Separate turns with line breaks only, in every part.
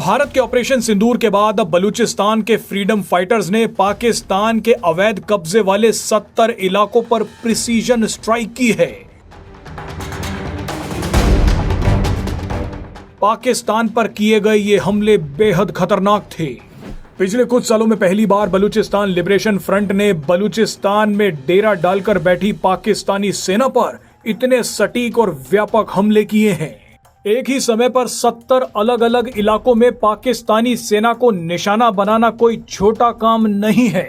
भारत के ऑपरेशन सिंदूर के बाद अब बलूचिस्तान के फ्रीडम फाइटर्स ने पाकिस्तान के अवैध कब्जे वाले 70 इलाकों पर प्रिसीजन स्ट्राइक की है। पाकिस्तान पर किए गए ये हमले बेहद खतरनाक थे। पिछले कुछ सालों में पहली बार बलूचिस्तान लिबरेशन फ्रंट ने बलूचिस्तान में डेरा डालकर बैठी पाकिस्तानी सेना पर इतने सटीक और व्यापक हमले किए हैं। एक ही समय पर 70 अलग अलग इलाकों में पाकिस्तानी सेना को निशाना बनाना कोई छोटा काम नहीं है।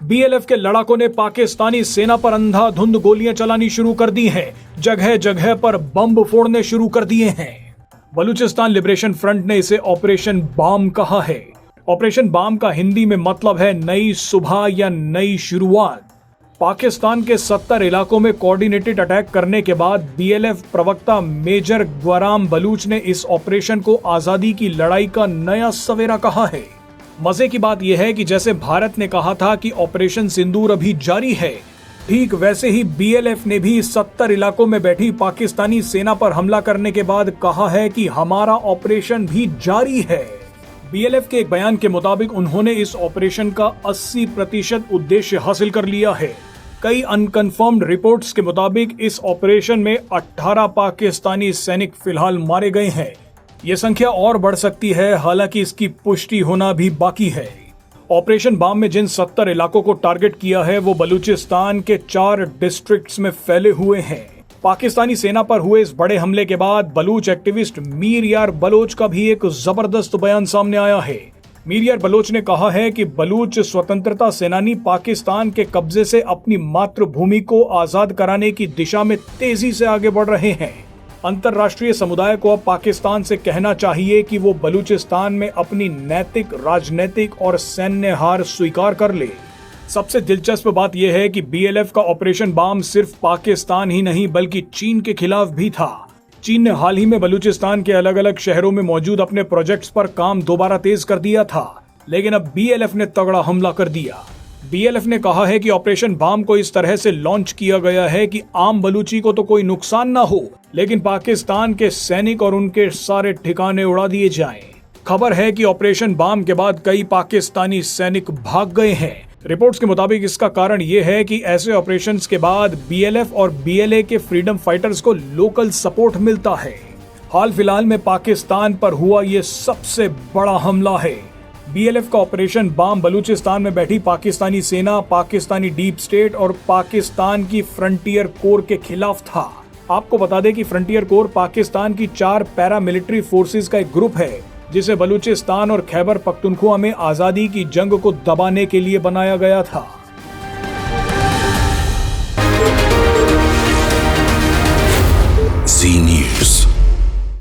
बीएलएफ के लड़ाकों ने पाकिस्तानी सेना पर अंधाधुंध गोलियां चलानी शुरू कर दी हैं, जगह जगह पर बम फोड़ने शुरू कर दिए हैं। बलूचिस्तान लिबरेशन फ्रंट ने इसे ऑपरेशन बाम कहा है। ऑपरेशन बाम का हिंदी में मतलब है नई सुबह या नई शुरुआत। पाकिस्तान के 70 इलाकों में कोऑर्डिनेटेड अटैक करने के बाद बीएलएफ प्रवक्ता मेजर ग्वाराम बलूच ने इस ऑपरेशन को आजादी की लड़ाई का नया सवेरा कहा है। मजे की बात यह है कि जैसे भारत ने कहा था कि ऑपरेशन सिंदूर अभी जारी है, ठीक वैसे ही बीएलएफ ने भी 70 इलाकों में बैठी पाकिस्तानी सेना पर हमला करने के बाद कहा है कि हमारा ऑपरेशन भी जारी है। बीएलएफ के एक बयान के मुताबिक उन्होंने इस ऑपरेशन का 80% उद्देश्य हासिल कर लिया है। कई अनकन्फर्म्ड रिपोर्ट्स के मुताबिक इस ऑपरेशन में 18 पाकिस्तानी सैनिक फिलहाल मारे गए हैं। ये संख्या और बढ़ सकती है, हालांकि इसकी पुष्टि होना भी बाकी है। ऑपरेशन बाम में जिन 70 इलाकों को टारगेट किया है वो बलूचिस्तान के 4 डिस्ट्रिक्ट्स में फैले हुए हैं। पाकिस्तानी सेना पर हुए इस बड़े हमले के बाद बलूच एक्टिविस्ट मीर यार बलोच का भी एक जबरदस्त बयान सामने आया है। मीर यार बलोच ने कहा है कि बलूच स्वतंत्रता सेनानी पाकिस्तान के कब्जे से अपनी मातृभूमि को आजाद कराने की दिशा में तेजी से आगे बढ़ रहे हैं। अंतर्राष्ट्रीय समुदाय को अब पाकिस्तान से कहना चाहिए कि वो बलूचिस्तान में अपनी नैतिक, राजनीतिक और सैन्य हार स्वीकार कर ले। सबसे दिलचस्प बात यह है कि बीएलएफ का ऑपरेशन बाम सिर्फ पाकिस्तान ही नहीं बल्कि चीन के खिलाफ भी था। चीन ने हाल ही में बलूचिस्तान के अलग अलग शहरों में मौजूद अपने प्रोजेक्ट्स पर काम दोबारा तेज कर दिया था, लेकिन अब बीएलएफ ने तगड़ा हमला कर दिया। बीएलएफ ने कहा है कि ऑपरेशन बाम को इस तरह से लॉन्च किया गया है कि आम बलूची को तो कोई नुकसान ना हो, लेकिन पाकिस्तान के सैनिक और उनके सारे ठिकाने उड़ा दिए जाएं। खबर है कि ऑपरेशन बाम के बाद कई पाकिस्तानी सैनिक भाग गए हैं। रिपोर्ट्स के मुताबिक इसका कारण यह है कि ऐसे ऑपरेशंस के बाद बीएलएफ और बीएलए के फ्रीडम फाइटर्स को लोकल सपोर्ट मिलता है। हाल फिलहाल में पाकिस्तान पर हुआ ये सबसे बड़ा हमला है। बीएलएफ का ऑपरेशन बाम बलूचिस्तान में बैठी पाकिस्तानी सेना, पाकिस्तानी डीप स्टेट और पाकिस्तान की फ्रंटियर कोर के खिलाफ था। आपको बता दें कि फ्रंटियर कोर पाकिस्तान की 4 पैरामिलिट्री फोर्सेस का एक ग्रुप है, जिसे बलूचिस्तान और खैबर पख्तूनख्वा में आजादी की जंग को दबाने के लिए बनाया गया था।